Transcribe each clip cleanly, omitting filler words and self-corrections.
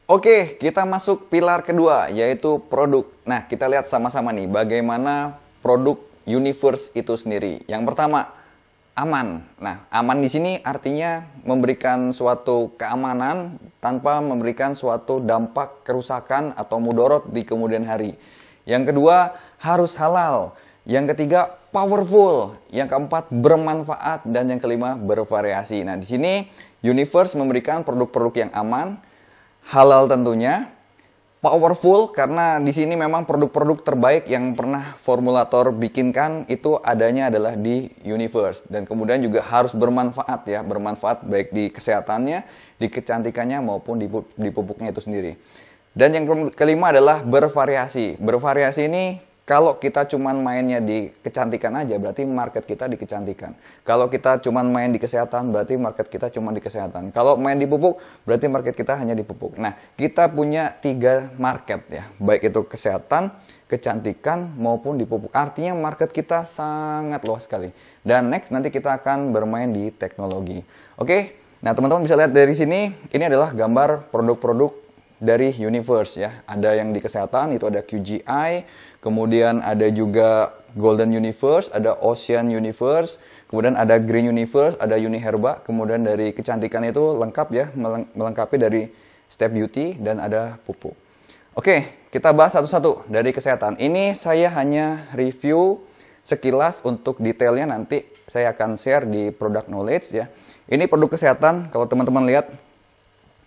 Oke, kita masuk pilar kedua, yaitu produk. Nah, kita lihat sama-sama nih, bagaimana produk Universe itu sendiri. Yang pertama, aman. Nah, aman di sini artinya memberikan suatu keamanan tanpa memberikan suatu dampak kerusakan atau mudorot di kemudian hari. Yang kedua, harus halal. Yang ketiga, powerful. Yang keempat, bermanfaat. Dan yang kelima, bervariasi. Nah, di sini Universe memberikan produk-produk yang aman, halal tentunya, powerful karena di sini memang produk-produk terbaik yang pernah formulator bikinkan itu adanya adalah di Universe, dan kemudian juga harus bermanfaat ya, bermanfaat baik di kesehatannya, di kecantikannya maupun di pupuknya itu sendiri. Dan yang kelima adalah bervariasi. Bervariasi ini kalau kita cuman mainnya di kecantikan aja, berarti market kita di kecantikan. Kalau kita cuman main di kesehatan, berarti market kita cuma di kesehatan. Kalau main di pupuk, berarti market kita hanya di pupuk. Nah, kita punya 3 market ya, baik itu kesehatan, kecantikan, maupun di pupuk. Artinya market kita sangat luas sekali. Dan next, nanti kita akan bermain di teknologi. Oke, nah teman-teman bisa lihat dari sini, ini adalah gambar produk-produk dari Universe ya. Ada yang di kesehatan, itu ada QGI, kemudian ada juga Golden Universe, ada Ocean Universe, kemudian ada Green Universe, ada Uniherba, kemudian dari kecantikan itu lengkap ya, melengkapi dari Step Beauty, dan ada pupuk. Oke, kita bahas satu-satu dari kesehatan. Ini saya hanya review sekilas, untuk detailnya nanti saya akan share di product knowledge ya. Ini produk kesehatan, kalau teman-teman lihat,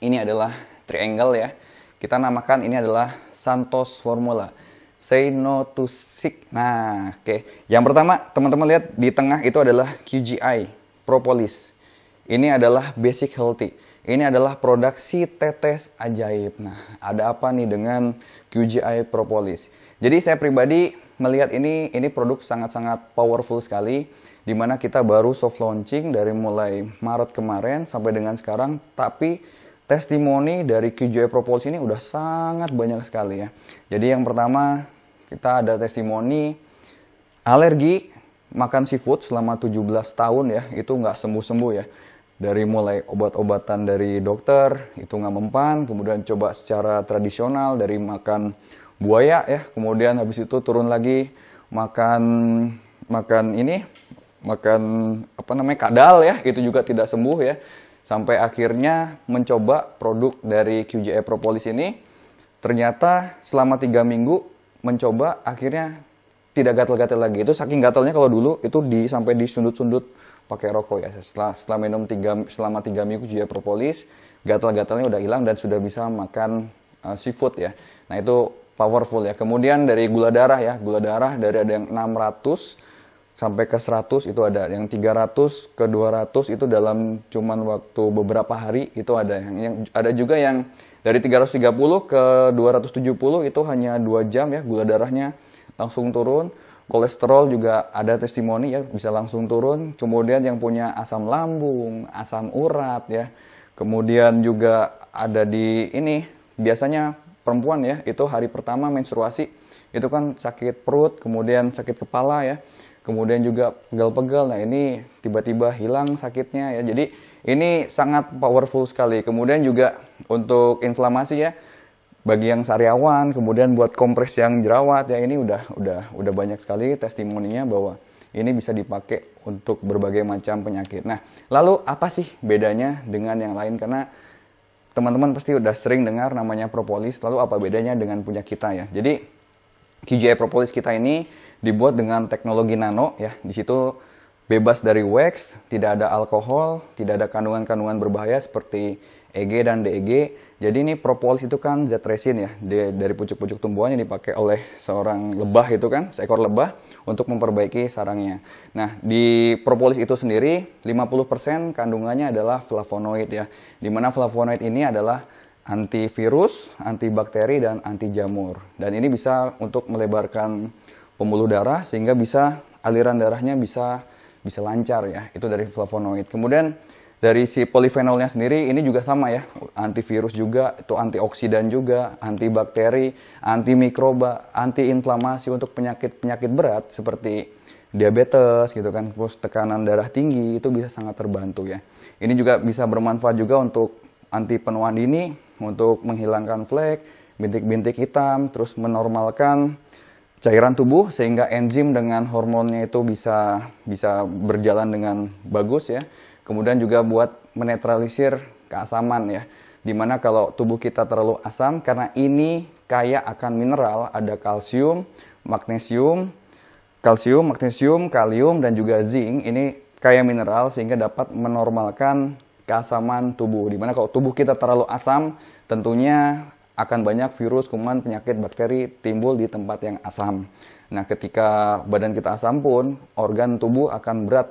ini adalah triangle ya. Kita namakan ini adalah Santos Formula. Say no to sick. Nah, oke. Yang pertama, teman-teman lihat di tengah itu adalah QGI, Propolis. Ini adalah Basic Healthy. Ini adalah produk si tetes ajaib. Nah, ada apa nih dengan QGI Propolis? Jadi saya pribadi melihat ini produk sangat-sangat powerful sekali, di mana kita baru soft launching dari mulai Maret kemarin sampai dengan sekarang, tapi testimoni dari QGI Propolis ini udah sangat banyak sekali ya. Jadi yang pertama, kita ada testimoni alergi makan seafood selama 17 tahun ya, itu nggak sembuh-sembuh ya. Dari mulai obat-obatan dari dokter, itu nggak mempan, kemudian coba secara tradisional dari makan buaya ya, kemudian habis itu turun lagi makan kadal ya, itu juga tidak sembuh ya. Sampai akhirnya mencoba produk dari QGI Propolis ini, ternyata selama 3 minggu mencoba, akhirnya tidak gatal-gatal lagi. Itu saking gatalnya, kalau dulu itu sampai di sundut-sundut pakai rokok ya. Setelah minum selama 3 minggu QGI Propolis, gatal-gatalnya udah hilang dan sudah bisa makan seafood ya. Nah, itu powerful ya. Kemudian dari gula darah ya, gula darah dari ada yang 600 sampai ke 100 itu ada, yang 300 ke 200 itu dalam cuman waktu beberapa hari itu ada, yang ada juga yang dari 330 ke 270 itu hanya 2 jam ya, gula darahnya langsung turun. Kolesterol juga ada testimoni ya, bisa langsung turun. Kemudian yang punya asam lambung, asam urat ya, kemudian juga ada di ini, biasanya perempuan ya, itu hari pertama menstruasi itu kan sakit perut, kemudian sakit kepala ya, kemudian juga pegal-pegal. Nah, ini tiba-tiba hilang sakitnya ya. Jadi ini sangat powerful sekali. Kemudian juga untuk inflamasi ya, bagi yang sariawan, kemudian buat kompres yang jerawat ya, ini udah banyak sekali testimoninya bahwa ini bisa dipakai untuk berbagai macam penyakit. Nah, lalu apa sih bedanya dengan yang lain? Karena teman-teman pasti udah sering dengar namanya Propolis, lalu apa bedanya dengan punya kita ya? Jadi QGI Propolis kita ini dibuat dengan teknologi nano ya. Di situ bebas dari wax, tidak ada alkohol, tidak ada kandungan-kandungan berbahaya seperti EG dan DEG. Jadi ini propolis itu kan zat resin ya, dari pucuk-pucuk tumbuhan yang dipakai oleh seorang lebah itu kan, seekor lebah untuk memperbaiki sarangnya. Nah, di propolis itu sendiri 50% kandungannya adalah flavonoid ya. Di mana flavonoid ini adalah antivirus, antibakteri, dan anti jamur. Dan ini bisa untuk melebarkan pembuluh darah sehingga bisa aliran darahnya bisa lancar ya. Itu dari flavonoid. Kemudian dari si polifenolnya sendiri ini juga sama ya. Antivirus juga, itu antioksidan juga, antibakteri, antimikroba, antiinflamasi untuk penyakit-penyakit berat seperti diabetes gitu kan, terus tekanan darah tinggi itu bisa sangat terbantu ya. Ini juga bisa bermanfaat juga untuk anti penuaan dini, untuk menghilangkan flek, bintik-bintik hitam, terus menormalkan cairan tubuh sehingga enzim dengan hormonnya itu bisa berjalan dengan bagus ya. Kemudian juga buat menetralisir keasaman ya. Dimana kalau tubuh kita terlalu asam, karena ini kaya akan mineral, ada kalsium, magnesium, kalium, dan juga zinc. Ini kaya mineral sehingga dapat menormalkan keasaman tubuh. Dimana kalau tubuh kita terlalu asam, tentunya akan banyak virus, kuman, penyakit, bakteri timbul di tempat yang asam. Nah, ketika badan kita asam pun, organ tubuh akan berat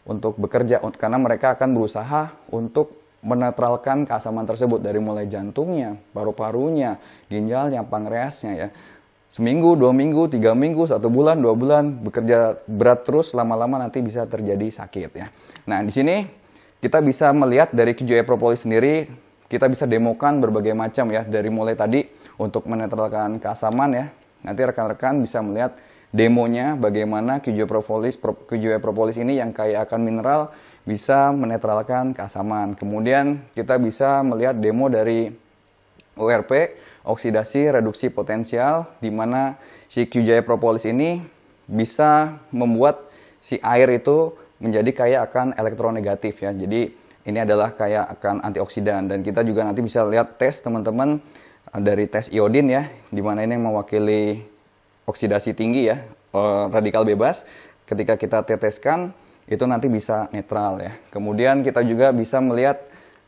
untuk bekerja, karena mereka akan berusaha untuk menetralkan keasaman tersebut dari mulai jantungnya, paru-parunya, ginjalnya, pankreasnya ya. Seminggu, 2 minggu, 3 minggu, 1 bulan, 2 bulan bekerja berat terus, lama-lama nanti bisa terjadi sakit ya. Nah, di sini kita bisa melihat dari QGI Propolis sendiri, kita bisa demokan berbagai macam ya, dari mulai tadi untuk menetralkan keasaman ya. Nanti rekan-rekan bisa melihat demonya bagaimana QGI Propolis ini yang kaya akan mineral bisa menetralkan keasaman. Kemudian kita bisa melihat demo dari ORP, oksidasi reduksi potensial, di mana si QGI Propolis ini bisa membuat si air itu menjadi kaya akan elektronegatif ya. Jadi ini adalah kaya akan antioksidan, dan kita juga nanti bisa lihat tes teman-teman dari tes iodin ya, di mana ini yang mewakili oksidasi tinggi ya, radikal bebas. Ketika kita teteskan itu nanti bisa netral ya. Kemudian kita juga bisa melihat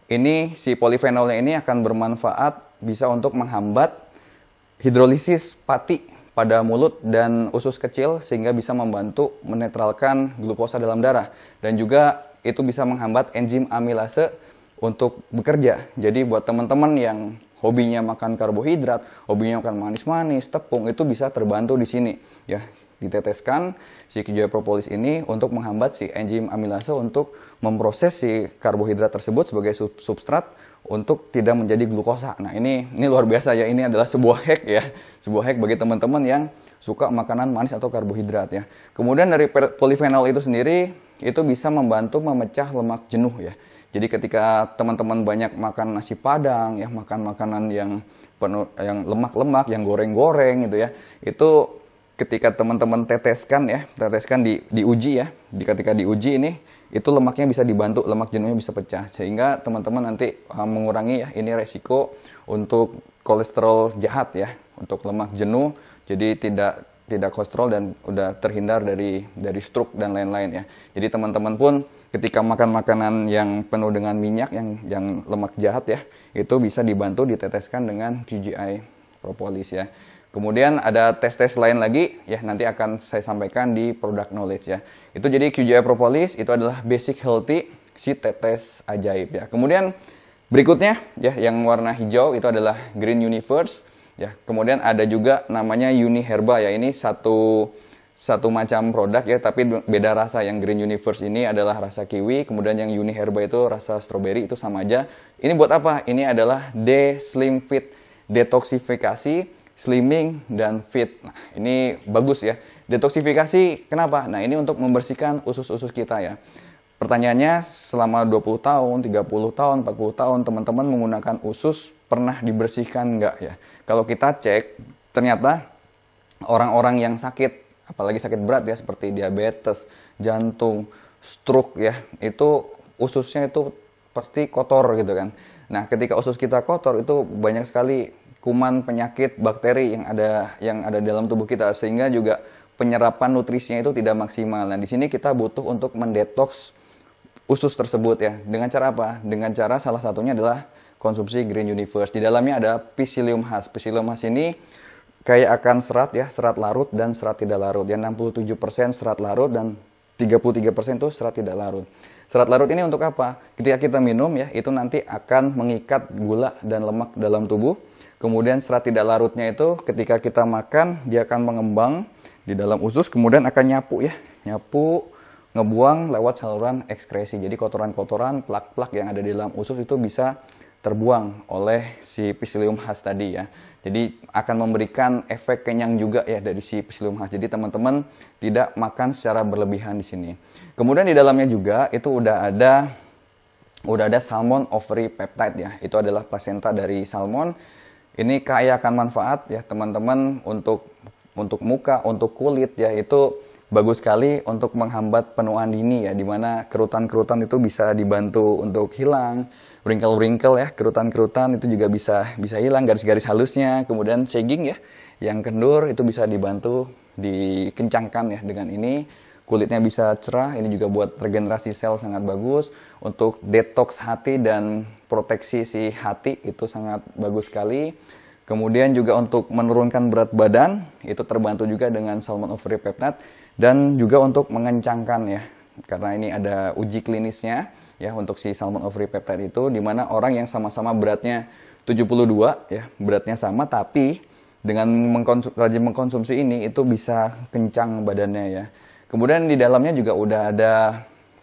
ini si polifenolnya ini akan bermanfaat bisa untuk menghambat hidrolisis pati pada mulut dan usus kecil sehingga bisa membantu menetralkan glukosa dalam darah, dan juga itu bisa menghambat enzim amilase untuk bekerja. Jadi buat teman-teman yang hobinya makan karbohidrat, hobinya makan manis-manis, tepung, itu bisa terbantu di sini ya. Diteteskan si QGI Propolis ini untuk menghambat si enzim amilase untuk memproses si karbohidrat tersebut sebagai substrat untuk tidak menjadi glukosa. Nah, ini luar biasa ya. Ini adalah sebuah hack ya. Sebuah hack bagi teman-teman yang suka makanan manis atau karbohidrat ya. Kemudian dari polifenol itu sendiri itu bisa membantu memecah lemak jenuh ya. Jadi ketika teman-teman banyak makan nasi padang ya, makan makanan yang penuh yang lemak-lemak, yang goreng-goreng gitu ya. Itu ketika teman-teman teteskan diuji ya, ketika diuji ini, itu lemaknya bisa dibantu, lemak jenuhnya bisa pecah, sehingga teman-teman nanti mengurangi ya, ini resiko untuk kolesterol jahat ya, untuk lemak jenuh, jadi tidak kolesterol dan udah terhindar dari stroke dan lain-lain ya. Jadi teman-teman pun ketika makan makanan yang penuh dengan minyak, yang lemak jahat ya, itu bisa dibantu diteteskan dengan QGI Propolis ya. Kemudian ada tes-tes lain lagi ya, nanti akan saya sampaikan di product knowledge ya. Itu jadi QGI Propolis itu adalah basic healthy si tetes ajaib ya. Kemudian berikutnya ya, yang warna hijau itu adalah Green Universe ya. Kemudian ada juga namanya Uni Herba ya. Ini satu macam produk ya, tapi beda rasa. Yang Green Universe ini adalah rasa kiwi, kemudian yang Uni Herba itu rasa strawberry, itu sama aja. Ini buat apa? Ini adalah Slim Fit detoksifikasi, slimming, dan fit. Nah, ini bagus ya. Detoksifikasi kenapa? Nah, ini untuk membersihkan usus-usus kita ya. Pertanyaannya, selama 20 tahun, 30 tahun, 40 tahun, teman-teman menggunakan usus, pernah dibersihkan nggak ya? Kalau kita cek, ternyata orang-orang yang sakit, apalagi sakit berat ya, seperti diabetes, jantung, stroke ya, itu ususnya itu pasti kotor gitu kan. Nah, ketika usus kita kotor, itu banyak sekali kuman, penyakit, bakteri yang ada dalam tubuh kita, sehingga juga penyerapan nutrisinya itu tidak maksimal. Nah, di sini kita butuh untuk mendetoks usus tersebut ya. Dengan cara apa? Dengan cara salah satunya adalah konsumsi Green Universe. Di dalamnya ada Psyllium husk. Psyllium husk ini kaya akan serat ya, serat larut dan serat tidak larut. Yang 67% serat larut dan 33% itu serat tidak larut. Serat larut ini untuk apa? Ketika kita minum ya, itu nanti akan mengikat gula dan lemak dalam tubuh. Kemudian serat tidak larutnya itu ketika kita makan, dia akan mengembang di dalam usus, kemudian akan nyapu ya. Nyapu, ngebuang lewat saluran ekskresi. Jadi kotoran-kotoran, plak-plak yang ada di dalam usus itu bisa terbuang oleh si Psyllium husk tadi ya. Jadi akan memberikan efek kenyang juga ya dari si Psyllium husk. Jadi teman-teman tidak makan secara berlebihan di sini. Kemudian di dalamnya juga itu udah ada udah ada salmon ovary peptide ya. Itu adalah plasenta dari salmon. Ini kaya akan manfaat ya teman-teman untuk muka, untuk kulit ya. Itu bagus sekali untuk menghambat penuaan dini ya, dimana kerutan-kerutan itu bisa dibantu untuk hilang, wrinkle-wrinkle ya, kerutan-kerutan itu juga bisa hilang, garis-garis halusnya, kemudian sagging ya, yang kendur itu bisa dibantu dikencangkan ya dengan ini. Kulitnya bisa cerah, ini juga buat regenerasi sel sangat bagus. Untuk detox hati dan proteksi si hati itu sangat bagus sekali. Kemudian juga untuk menurunkan berat badan, itu terbantu juga dengan salmon ovary peptide. Dan juga untuk mengencangkan ya, karena ini ada uji klinisnya ya untuk si salmon ovary peptide itu, dimana orang yang sama-sama beratnya 72 ya, beratnya sama, tapi dengan rajin mengkonsumsi ini itu bisa kencang badannya ya. Kemudian di dalamnya juga udah ada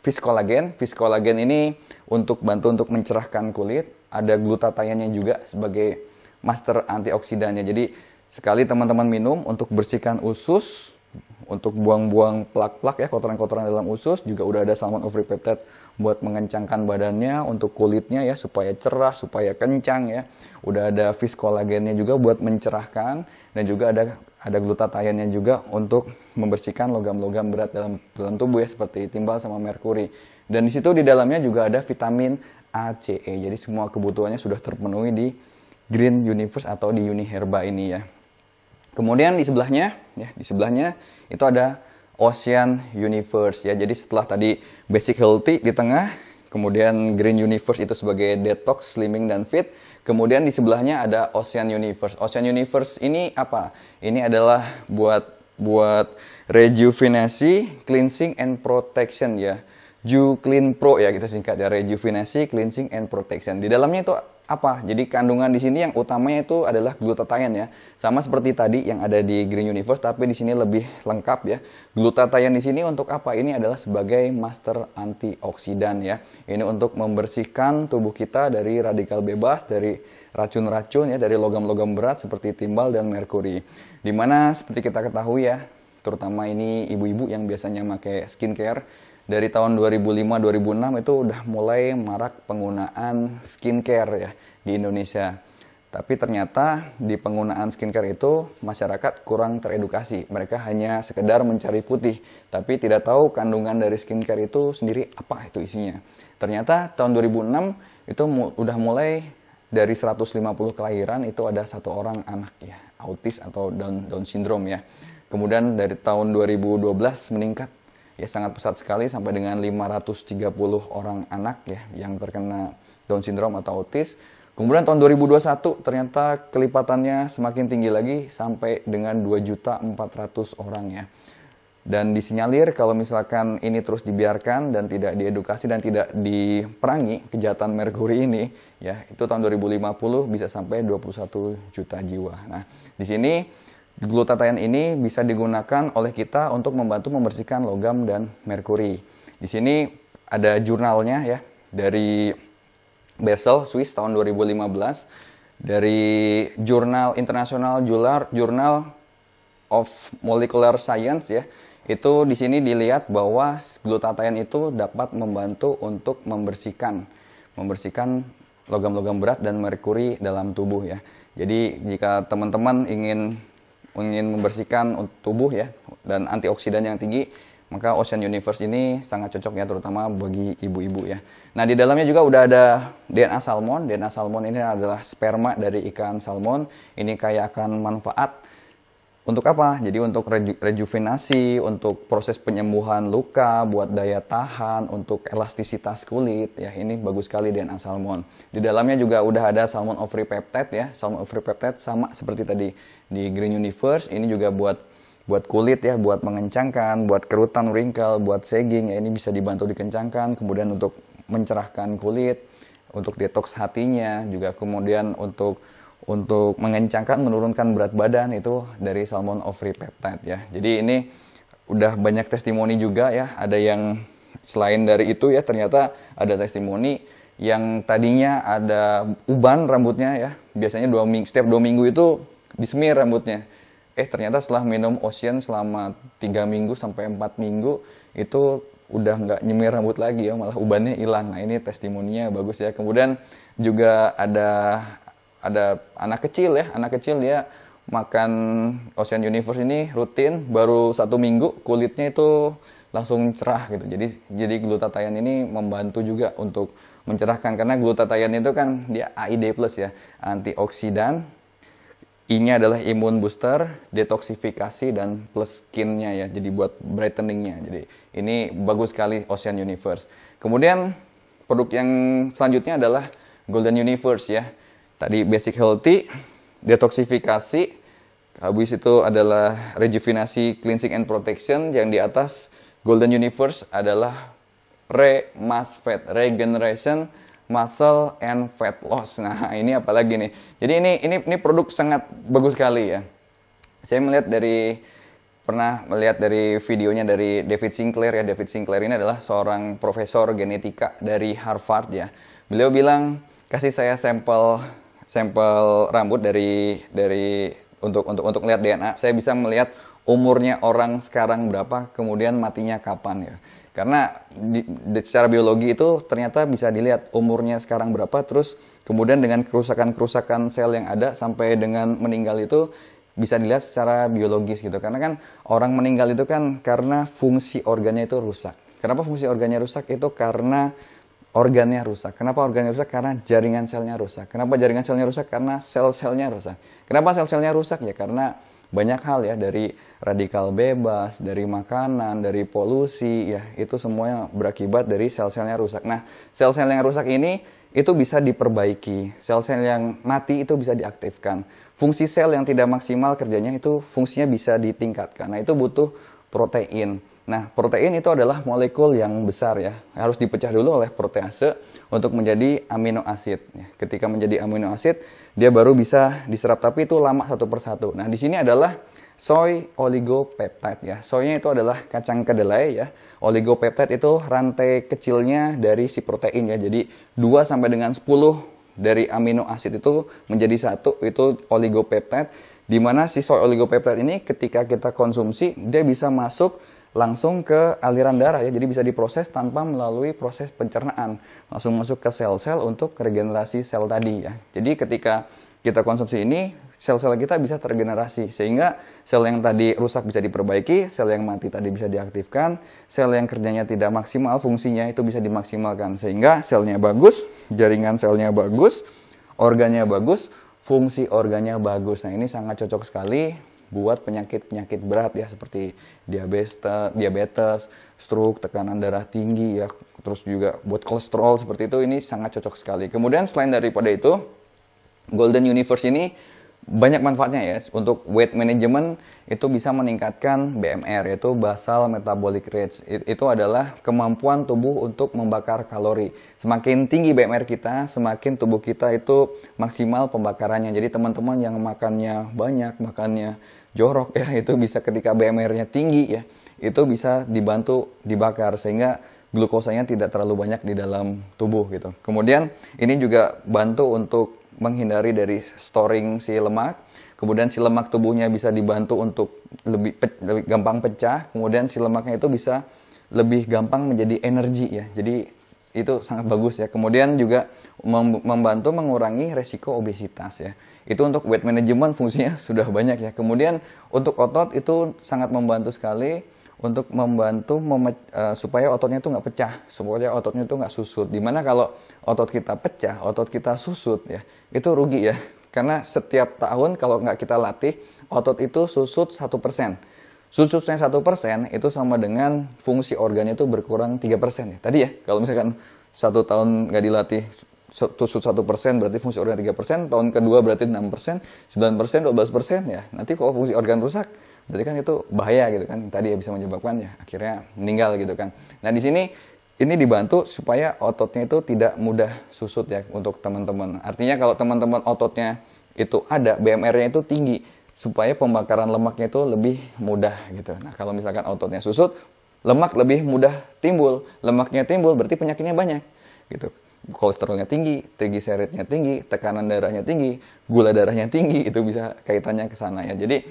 fish collagen. Fish collagen ini untuk bantu untuk mencerahkan kulit. Ada glutatiannya juga sebagai master antioksidannya. Jadi sekali teman-teman minum untuk bersihkan usus, untuk buang-buang plak-plak ya, kotoran-kotoran dalam usus, juga udah ada salmon ovary peptide buat mengencangkan badannya, untuk kulitnya ya supaya cerah, supaya kencang ya. Udah ada fish collagennya juga buat mencerahkan, dan juga ada glutatiannya juga untuk membersihkan logam-logam berat dalam tubuh ya, seperti timbal sama merkuri. Dan di situ di dalamnya juga ada vitamin A, C, E. Jadi semua kebutuhannya sudah terpenuhi di Green Universe atau di Uniherba ini ya. Kemudian di sebelahnya itu ada Ocean Universe ya. Jadi setelah tadi Basic Healthy di tengah, kemudian Green Universe itu sebagai detox, slimming dan fit. Kemudian di sebelahnya ada Ocean Universe. Ocean Universe ini apa? Ini adalah buat rejuvenasi, cleansing and protection ya. Ju-Clean Pro ya kita singkat ya, rejuvenasi, cleansing and protection. Di dalamnya itu apa? Jadi kandungan di sini yang utamanya itu adalah glutathione ya. Sama seperti tadi yang ada di Green Universe, tapi di sini lebih lengkap ya. Glutathione di sini untuk apa? Ini adalah sebagai master antioksidan ya. Ini untuk membersihkan tubuh kita dari radikal bebas, dari racun-racun ya, dari logam-logam berat seperti timbal dan merkuri. Dimana seperti kita ketahui ya, terutama ini ibu-ibu yang biasanya pakai skincare, dari tahun 2005-2006 itu udah mulai marak penggunaan skincare ya di Indonesia. Tapi ternyata di penggunaan skincare itu masyarakat kurang teredukasi. Mereka hanya sekedar mencari putih, tapi tidak tahu kandungan dari skincare itu sendiri apa itu isinya. Ternyata tahun 2006 itu udah mulai dari 150 kelahiran itu ada 1 orang anak ya, autis atau Down syndrome ya. Kemudian dari tahun 2012 meningkat ya sangat pesat sekali sampai dengan 530 orang anak ya yang terkena Down syndrome atau autis. Kemudian tahun 2021 ternyata kelipatannya semakin tinggi lagi sampai dengan 2.400.000 orang ya. Dan disinyalir kalau misalkan ini terus dibiarkan dan tidak diedukasi dan tidak diperangi kejahatan merkuri ini ya, itu tahun 2050 bisa sampai 21 juta jiwa. Nah, di sini glutathione ini bisa digunakan oleh kita untuk membantu membersihkan logam dan merkuri. Di sini ada jurnalnya ya, dari Basel, Swiss tahun 2015, dari Jurnal International Journal of Molecular Science ya. Itu di sini dilihat bahwa glutathione itu dapat membantu untuk membersihkan logam-logam berat dan merkuri dalam tubuh ya. Jadi jika teman-teman ingin membersihkan tubuh ya dan antioksidan yang tinggi, maka Ocean Universe ini sangat cocok ya, terutama bagi ibu-ibu ya. Nah, di dalamnya juga udah ada DNA salmon. DNA salmon ini adalah sperma dari ikan salmon. Ini kaya akan manfaat untuk apa? Jadi untuk rejuvenasi, untuk proses penyembuhan luka, buat daya tahan, untuk elastisitas kulit ya. Ini bagus sekali DNA salmon. Di dalamnya juga udah ada salmon ovary peptide ya. Salmon ovary peptide sama seperti tadi di Green Universe. Ini juga buat kulit ya, buat mengencangkan, buat kerutan, wrinkle, buat sagging ya. Ini bisa dibantu dikencangkan. Kemudian untuk mencerahkan kulit, untuk detox hatinya, juga kemudian untuk mengencangkan, menurunkan berat badan itu dari salmon ovary peptide ya. Jadi ini udah banyak testimoni juga ya. Ada yang selain dari itu ya, ternyata ada testimoni yang tadinya ada uban rambutnya ya. Biasanya setiap 2 minggu itu disemir rambutnya. Ternyata setelah minum Ocean selama 3 minggu sampai 4 minggu itu udah nggak nyemir rambut lagi ya, malah ubannya hilang. Nah ini testimoninya bagus ya. Kemudian juga ada anak kecil ya, anak kecil dia makan Ocean Universe ini rutin, baru 1 minggu kulitnya itu langsung cerah gitu. Jadi glutathione ini membantu juga untuk mencerahkan, karena glutathione itu kan dia AID plus ya, antioksidan. I-nya adalah imun booster, detoksifikasi, dan plus skin-nya ya, jadi buat brightening-nya. Jadi ini bagus sekali Ocean Universe. Kemudian produk yang selanjutnya adalah Golden Universe ya. Tadi basic healthy, detoksifikasi, habis itu adalah rejuvenasi, cleansing and protection. Yang di atas Golden Universe adalah Re-Mus-Fat, regeneration, muscle and fat loss. Nah, ini apalagi nih. Jadi ini produk sangat bagus sekali ya. Saya pernah melihat dari videonya dari David Sinclair ya. David Sinclair ini adalah seorang profesor genetika dari Harvard ya. Beliau bilang, kasih saya sampel rambut untuk melihat DNA. Saya bisa melihat umurnya orang sekarang berapa, kemudian matinya kapan ya. Karena secara biologi itu ternyata bisa dilihat umurnya sekarang berapa, terus kemudian dengan kerusakan sel yang ada sampai dengan meninggal itu bisa dilihat secara biologis gitu. Karena kan orang meninggal itu kan karena fungsi organnya itu rusak. Kenapa fungsi organnya rusak? Itu karena organnya rusak. Kenapa organnya rusak? Karena jaringan selnya rusak. Kenapa jaringan selnya rusak? Karena sel-selnya rusak. Kenapa sel-selnya rusak? Ya karena banyak hal ya, dari radikal bebas, dari makanan, dari polusi ya, itu semuanya berakibat dari sel-selnya rusak. Nah, sel-sel yang rusak ini itu bisa diperbaiki, sel-sel yang mati itu bisa diaktifkan. Fungsi sel yang tidak maksimal kerjanya itu fungsinya bisa ditingkatkan. Nah, itu butuh protein. Nah, protein itu adalah molekul yang besar ya, harus dipecah dulu oleh protease untuk menjadi amino acid. Ketika menjadi amino acid, dia baru bisa diserap, tapi itu lama satu persatu. Nah, di sini adalah soy oligopeptide ya. Soynya itu adalah kacang kedelai ya. Oligopeptide itu rantai kecilnya dari si protein ya. Jadi 2 sampai dengan 10 dari amino acid itu menjadi satu, itu oligopeptide. Di mana si soy oligopeptide ini ketika kita konsumsi, dia bisa masuk langsung ke aliran darah ya, jadi bisa diproses tanpa melalui proses pencernaan, langsung masuk ke sel-sel untuk regenerasi sel tadi ya. Jadi ketika kita konsumsi ini, sel-sel kita bisa tergenerasi, sehingga sel yang tadi rusak bisa diperbaiki, sel yang mati tadi bisa diaktifkan, sel yang kerjanya tidak maksimal fungsinya itu bisa dimaksimalkan, sehingga selnya bagus, jaringan selnya bagus, organnya bagus, fungsi organnya bagus. Nah, ini sangat cocok sekali buat penyakit-penyakit berat ya, seperti diabetes, stroke, tekanan darah tinggi ya, terus juga buat kolesterol seperti itu, ini sangat cocok sekali. Kemudian selain daripada itu, Golden Universe ini banyak manfaatnya ya. Untuk weight management itu bisa meningkatkan BMR, yaitu basal metabolic rate. Itu adalah kemampuan tubuh untuk membakar kalori. Semakin tinggi BMR kita, semakin tubuh kita itu maksimal pembakarannya. Jadi teman-teman yang makannya banyak, makannya jorok ya, itu bisa ketika BMR-nya tinggi ya, itu bisa dibantu dibakar sehingga glukosanya tidak terlalu banyak di dalam tubuh gitu. Kemudian ini juga bantu untuk menghindari dari storing si lemak. Kemudian si lemak tubuhnya bisa dibantu untuk lebih gampang pecah. Kemudian si lemaknya itu bisa lebih gampang menjadi energi ya. Jadi itu sangat bagus ya. Kemudian juga membantu mengurangi resiko obesitas ya. Itu untuk weight management fungsinya sudah banyak ya. Kemudian untuk otot itu sangat membantu sekali untuk membantu supaya ototnya itu nggak pecah, supaya ototnya itu nggak susut. Dimana kalau otot kita pecah, otot kita susut ya, itu rugi ya. Karena setiap tahun kalau nggak kita latih, otot itu susut 1%. Susutnya 1% itu sama dengan fungsi organnya itu berkurang 3% ya. Tadi ya, kalau misalkan 1 tahun nggak dilatih, susut 1% berarti fungsi organ 3%, tahun kedua berarti 6%, 9%, 12% ya. Nanti kalau fungsi organ rusak, berarti kan itu bahaya gitu kan. Tadi ya bisa menyebabkan ya akhirnya meninggal gitu kan. Nah, di sini ini dibantu supaya ototnya itu tidak mudah susut ya untuk teman-teman. Artinya kalau teman-teman ototnya itu ada, BMR-nya itu tinggi, supaya pembakaran lemaknya itu lebih mudah gitu. Nah, kalau misalkan ototnya susut, lemak lebih mudah timbul. Lemaknya timbul berarti penyakitnya banyak gitu. Kolesterolnya tinggi, trigliseridnya tinggi, tekanan darahnya tinggi, gula darahnya tinggi, itu bisa kaitannya ke sana ya. Jadi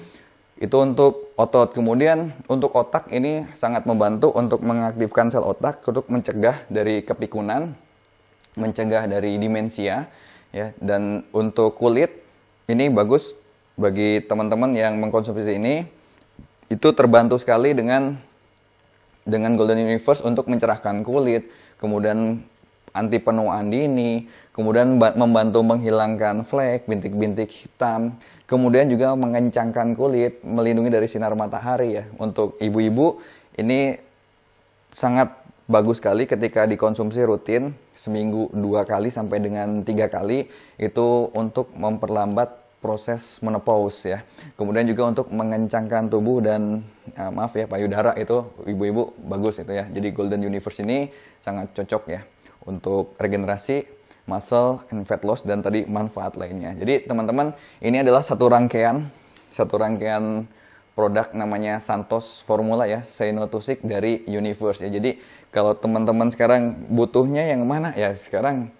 Itu untuk otot. Kemudian untuk otak ini sangat membantu untuk mengaktifkan sel otak untuk mencegah dari kepikunan, mencegah dari demensia ya. Dan untuk kulit ini bagus bagi teman-teman yang mengkonsumsi ini, itu terbantu sekali dengan Golden Universe untuk mencerahkan kulit, kemudian anti penuaan dini, kemudian membantu menghilangkan flek, bintik-bintik hitam, kemudian juga mengencangkan kulit, melindungi dari sinar matahari ya. Untuk ibu-ibu ini sangat bagus sekali ketika dikonsumsi rutin seminggu 2 kali sampai dengan 3 kali, itu untuk memperlambat proses menopause ya. Kemudian juga untuk mengencangkan tubuh dan maaf ya, payudara, itu ibu-ibu bagus itu ya. Jadi Golden Universe ini sangat cocok ya untuk regenerasi, muscle and fat loss, dan tadi manfaat lainnya. Jadi teman-teman, ini adalah satu rangkaian produk namanya Santos Formula ya, Say No to Sick dari Universe ya. Jadi kalau teman-teman sekarang butuhnya yang mana ya, sekarang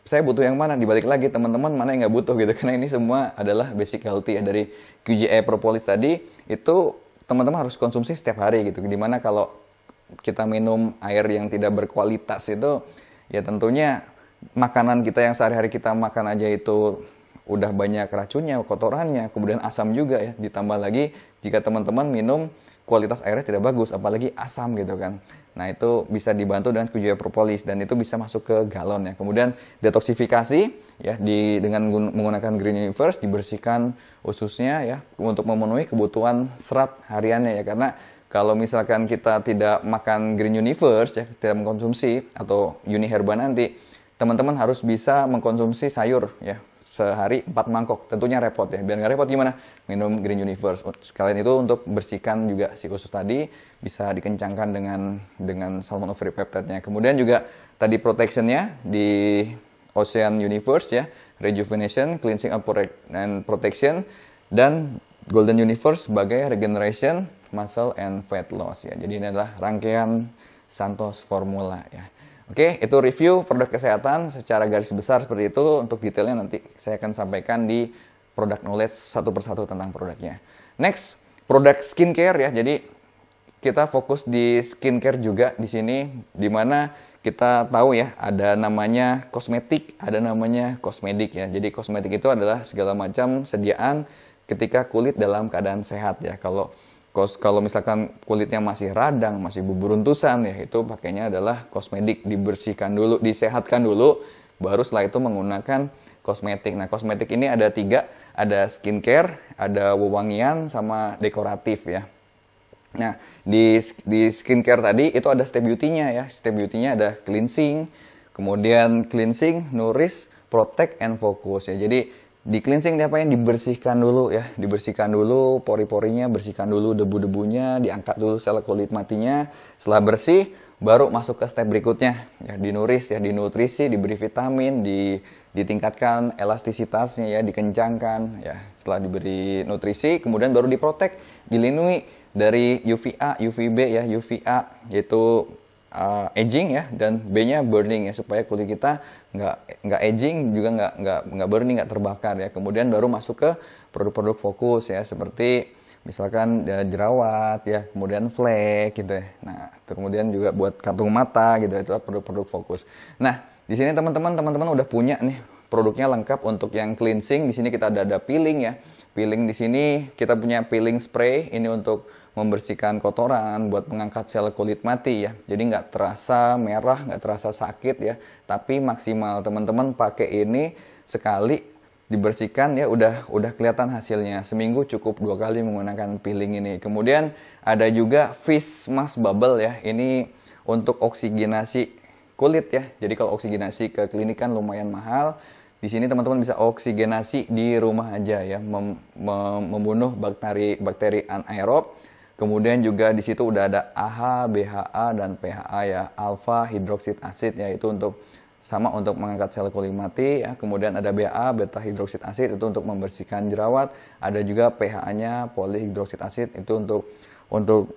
saya butuh yang mana, dibalik lagi teman-teman mana yang nggak butuh gitu, karena ini semua adalah basic healthy ya. Dari QGE Propolis tadi itu teman-teman harus konsumsi setiap hari gitu. Dimana kalau kita minum air yang tidak berkualitas itu ya tentunya makanan kita yang sehari-hari kita makan aja itu udah banyak racunnya, kotorannya, kemudian asam juga ya. Ditambah lagi jika teman-teman minum kualitas airnya tidak bagus, apalagi asam gitu kan. Nah itu bisa dibantu dengan QGE Propolis, dan itu bisa masuk ke galon ya. Kemudian detoksifikasi ya dengan menggunakan Green Universe, dibersihkan ususnya ya untuk memenuhi kebutuhan serat hariannya ya. Karena kalau misalkan kita tidak makan Green Universe ya, tidak mengkonsumsi atau Uniherba nanti, teman-teman harus bisa mengkonsumsi sayur ya sehari 4 mangkok. Tentunya repot ya. Biar nggak repot gimana? Minum Green Universe. Sekalian itu untuk bersihkan juga si usus tadi, bisa dikencangkan dengan salmon ovary peptide-nya. Kemudian juga tadi protection-nya di Ocean Universe ya, rejuvenation, cleansing and protection, dan Golden Universe sebagai regeneration, muscle and fat loss ya. Jadi ini adalah rangkaian Santos Formula ya. Oke, itu review produk kesehatan secara garis besar seperti itu. Untuk detailnya nanti saya akan sampaikan di product knowledge satu persatu tentang produknya. Next, produk skincare ya. Jadi kita fokus di skincare juga di sini, di mana kita tahu ya ada namanya kosmetik, ada namanya kosmedik ya. Jadi kosmetik itu adalah segala macam sediaan ketika kulit dalam keadaan sehat ya. Kalau misalkan kulitnya masih radang, masih beruntusan ya, itu pakainya adalah kosmetik, dibersihkan dulu, disehatkan dulu, baru setelah itu menggunakan kosmetik. Nah, kosmetik ini ada 3, ada skincare, ada wewangian, sama dekoratif ya. Nah, di skincare tadi itu ada step beauty-nya ya. Step beauty-nya ada cleansing, kemudian cleansing, nourish, protect, and focus ya. Jadi di cleansing diapain? Dibersihkan dulu ya, dibersihkan dulu pori-porinya, bersihkan dulu debu-debunya, diangkat dulu sel kulit matinya. Setelah bersih, baru masuk ke step berikutnya ya, dinuris ya, dinutrisi, diberi vitamin, ditingkatkan elastisitasnya ya, dikencangkan ya. Setelah diberi nutrisi, kemudian baru diprotek, dilindungi dari UVA, UVB ya. UVA yaitu aging ya, dan B-nya burning ya, supaya kulit kita nggak aging juga nggak burning, nggak terbakar ya. Kemudian baru masuk ke produk-produk fokus ya, seperti misalkan ya, jerawat ya, kemudian flek gitu ya. Nah, kemudian juga buat kantung mata gitu, itulah produk-produk fokus. Nah, di sini teman-teman udah punya nih produknya lengkap. Untuk yang cleansing di sini kita ada peeling ya. Peeling di sini kita punya peeling spray, ini untuk membersihkan kotoran, buat mengangkat sel kulit mati ya. Jadi nggak terasa merah, nggak terasa sakit ya, tapi maksimal teman-teman pakai ini sekali dibersihkan ya, udah kelihatan hasilnya. Seminggu cukup 2 kali menggunakan peeling ini. Kemudian ada juga Face Mask Bubble ya, ini untuk oksigenasi kulit ya. Jadi kalau oksigenasi ke klinik kan lumayan mahal. Di sini teman-teman bisa oksigenasi di rumah aja ya, membunuh bakteri anaerob. Kemudian juga di situ udah ada AHA, BHA, dan PHA ya, alpha hydroxide acid ya, itu untuk mengangkat sel kulit mati ya. Kemudian ada BHA, beta hydroxide acid, itu untuk membersihkan jerawat. Ada juga PHA-nya, polyhydroxide acid, itu untuk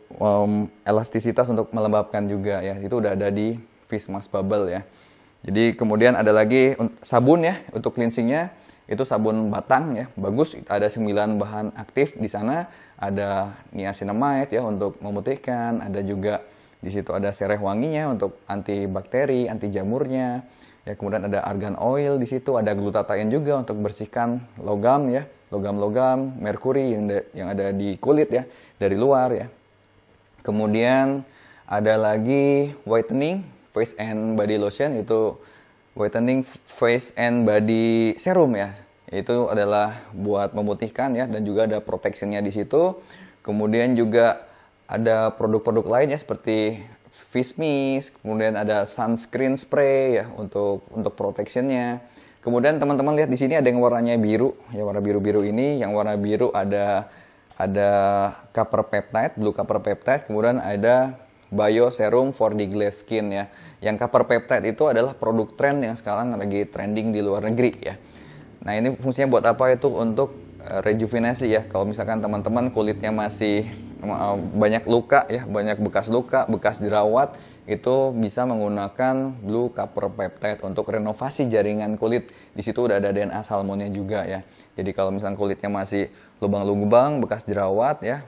elastisitas, untuk melembabkan juga ya. Itu udah ada di Face Mask Bubble ya. Jadi kemudian ada lagi sabun ya untuk cleansingnya. Itu sabun batang ya, bagus. Ada 9 bahan aktif di sana. Ada niacinamide ya untuk memutihkan, ada juga di situ ada sereh wanginya untuk antibakteri, anti jamurnya. Ya, kemudian ada argan oil di situ, ada glutathione juga untuk bersihkan logam ya, logam-logam, merkuri yang ada di kulit ya, dari luar ya. Kemudian ada lagi whitening face and body lotion, itu whitening face and body serum ya. Itu adalah buat memutihkan ya, dan juga ada protectionnya di situ. Kemudian juga ada produk-produk lain ya seperti face mist, kemudian ada sunscreen spray ya untuk protectionnya. Kemudian teman-teman lihat di sini ada yang warnanya biru, ya warna biru-biru ini. Yang warna biru ada copper peptide, blue copper peptide, kemudian ada bio serum for the glass skin ya. Yang copper peptide itu adalah produk tren yang sekarang lagi trending di luar negeri ya. Nah, ini fungsinya buat apa? Itu untuk rejuvenasi ya. Kalau misalkan teman-teman kulitnya masih banyak luka ya, banyak bekas luka, bekas jerawat, itu bisa menggunakan blue copper peptide untuk renovasi jaringan kulit. Di situ udah ada DNA salmonnya juga ya. Jadi kalau misalkan kulitnya masih lubang-lubang, bekas jerawat ya,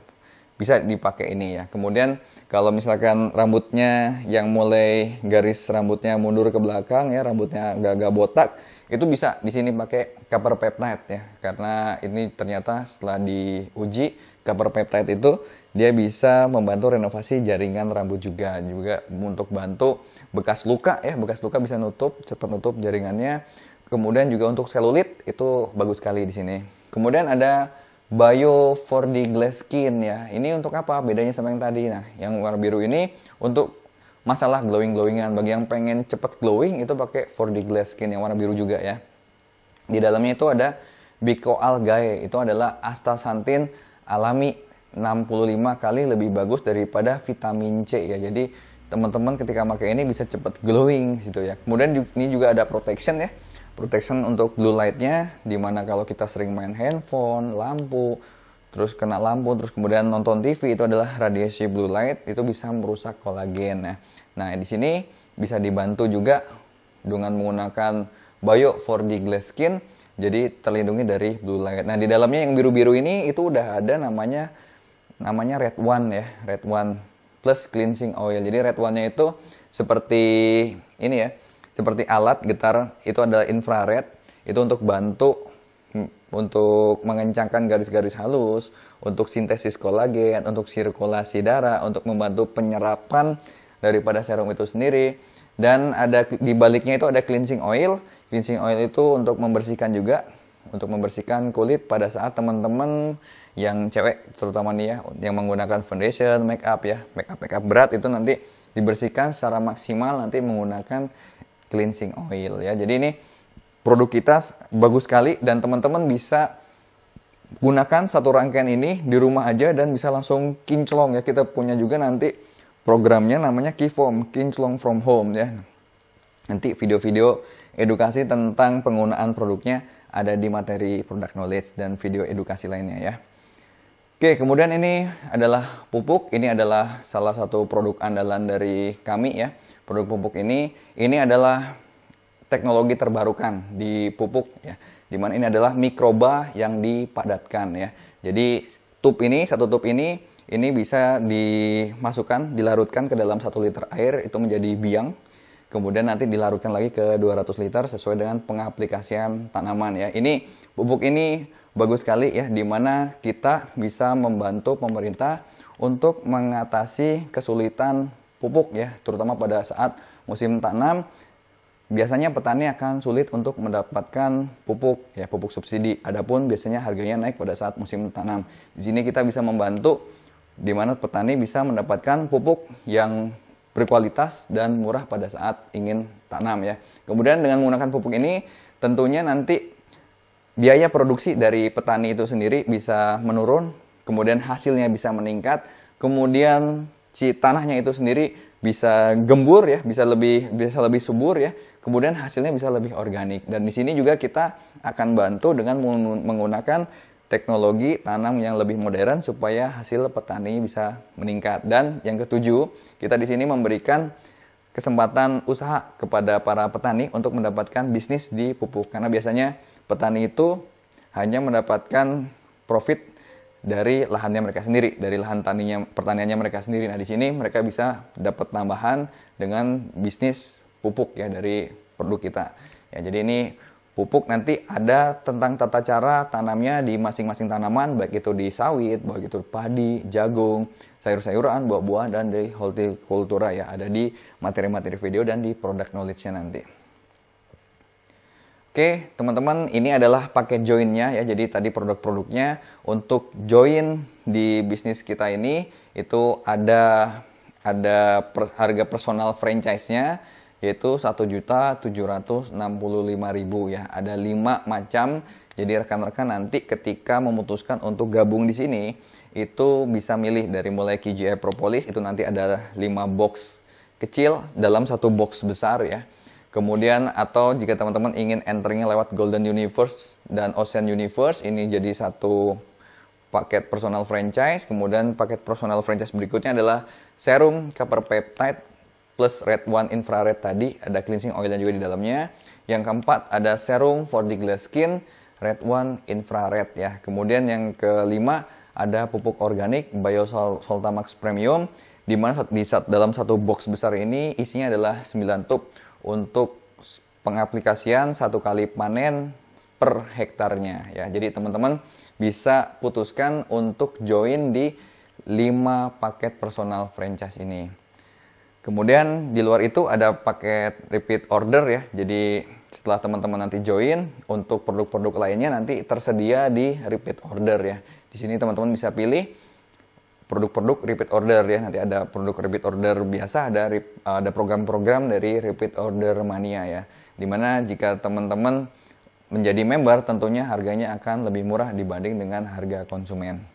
bisa dipakai ini ya. Kemudian kalau misalkan rambutnya yang mulai garis rambutnya mundur ke belakang ya, rambutnya agak-agak botak, itu bisa di sini pakai copper peptide ya. Karena ini ternyata setelah diuji, copper peptide itu dia bisa membantu renovasi jaringan rambut juga untuk bantu bekas luka ya, bekas luka bisa cepat nutup jaringannya. Kemudian juga untuk selulit itu bagus sekali di sini. Kemudian ada bio for the glass skin ya. Ini untuk apa? Bedanya sama yang tadi. Nah, yang warna biru ini untuk masalah glowingan. Bagi yang pengen cepet glowing itu pakai for the glass skin yang warna biru juga ya. Di dalamnya itu ada bicoalgae. Itu adalah astaxanthin alami 65 kali lebih bagus daripada vitamin C ya. Jadi teman-teman ketika pakai ini bisa cepet glowing gitu ya. Kemudian ini juga ada protection ya. Protection untuk blue light-nya, dimana kalau kita sering main handphone, lampu, terus kena lampu, terus kemudian nonton TV, itu adalah radiasi blue light, itu bisa merusak kolagen ya. Nah, di sini bisa dibantu juga dengan menggunakan bio for the glass skin, jadi terlindungi dari blue light. Nah, di dalamnya yang biru-biru ini itu udah ada namanya Red One ya, Red One plus cleansing oil. Jadi Red One-nya itu seperti ini ya, seperti alat getar, itu adalah infrared, itu untuk bantu untuk mengencangkan garis-garis halus, untuk sintesis kolagen, untuk sirkulasi darah, untuk membantu penyerapan daripada serum itu sendiri. Dan ada di baliknya itu ada cleansing oil. Cleansing oil itu untuk membersihkan juga, untuk membersihkan kulit pada saat teman-teman yang cewek terutama nih ya, yang menggunakan foundation, make up ya, make up berat itu nanti dibersihkan secara maksimal nanti menggunakan cleansing oil ya. Jadi ini produk kita bagus sekali dan teman-teman bisa gunakan satu rangkaian ini di rumah aja dan bisa langsung kinclong ya. Kita punya juga nanti programnya namanya Keyfoam, kinclong from home ya. Nanti video-video edukasi tentang penggunaan produknya ada di materi product knowledge dan video edukasi lainnya ya. Oke, kemudian ini adalah pupuk. Ini adalah salah satu produk andalan dari kami ya. Produk pupuk ini adalah teknologi terbarukan di pupuk ya, dimana ini adalah mikroba yang dipadatkan ya. Jadi satu tub ini bisa dimasukkan, dilarutkan ke dalam 1 liter air, itu menjadi biang. Kemudian nanti dilarutkan lagi ke 200 liter sesuai dengan pengaplikasian tanaman ya. Ini pupuk ini bagus sekali ya, dimana kita bisa membantu pemerintah untuk mengatasi kesulitan pupuk ya, terutama pada saat musim tanam. Biasanya petani akan sulit untuk mendapatkan pupuk ya, pupuk subsidi. Adapun biasanya harganya naik pada saat musim tanam. Di sini kita bisa membantu di mana petani bisa mendapatkan pupuk yang berkualitas dan murah pada saat ingin tanam ya. Kemudian dengan menggunakan pupuk ini tentunya nanti biaya produksi dari petani itu sendiri bisa menurun, kemudian hasilnya bisa meningkat, kemudian si tanahnya itu sendiri bisa gembur ya, bisa lebih subur ya. Kemudian hasilnya bisa lebih organik. Dan di sini juga kita akan bantu dengan menggunakan teknologi tanam yang lebih modern supaya hasil petani bisa meningkat. Dan yang ketujuh, kita di sini memberikan kesempatan usaha kepada para petani untuk mendapatkan bisnis di pupuk. Karena biasanya petani itu hanya mendapatkan profit dari lahannya mereka sendiri, dari lahan pertaniannya mereka sendiri. Nah, di sini mereka bisa dapat tambahan dengan bisnis pupuk ya dari produk kita. Ya, jadi ini pupuk nanti ada tentang tata cara tanamnya di masing-masing tanaman, baik itu di sawit, baik itu padi, jagung, sayur-sayuran, buah-buahan, dan dari hortikultura ya. Ada di materi-materi video dan di product knowledge-nya nanti. Oke, teman-teman, ini adalah paket join-nya ya. Jadi tadi produk-produknya. Untuk join di bisnis kita ini itu ada harga personal franchise-nya yaitu 1.765.000 ya. Ada 5 macam. Jadi rekan-rekan nanti ketika memutuskan untuk gabung di sini itu bisa milih dari mulai KGI Propolis, itu nanti ada 5 box kecil dalam satu box besar ya. Kemudian atau jika teman-teman ingin enternya lewat Golden Universe dan Ocean Universe, ini jadi satu paket personal franchise. Kemudian paket personal franchise berikutnya adalah serum copper peptide plus red one infrared tadi, ada cleansing oil juga di dalamnya. Yang keempat ada serum for the glass skin red one infrared ya. Kemudian yang kelima ada pupuk organik Biosoltamax Premium, di mana dalam satu box besar ini isinya adalah 9 tub untuk pengaplikasian 1 kali panen per hektarnya ya. Jadi teman-teman bisa putuskan untuk join di 5 paket personal franchise ini. Kemudian di luar itu ada paket repeat order ya. Jadi setelah teman-teman nanti join, untuk produk-produk lainnya nanti tersedia di repeat order ya. Di sini teman-teman bisa pilih produk-produk repeat order ya. Nanti ada produk repeat order biasa, ada program-program dari repeat order mania ya. Dimana jika teman-teman menjadi member tentunya harganya akan lebih murah dibanding dengan harga konsumen.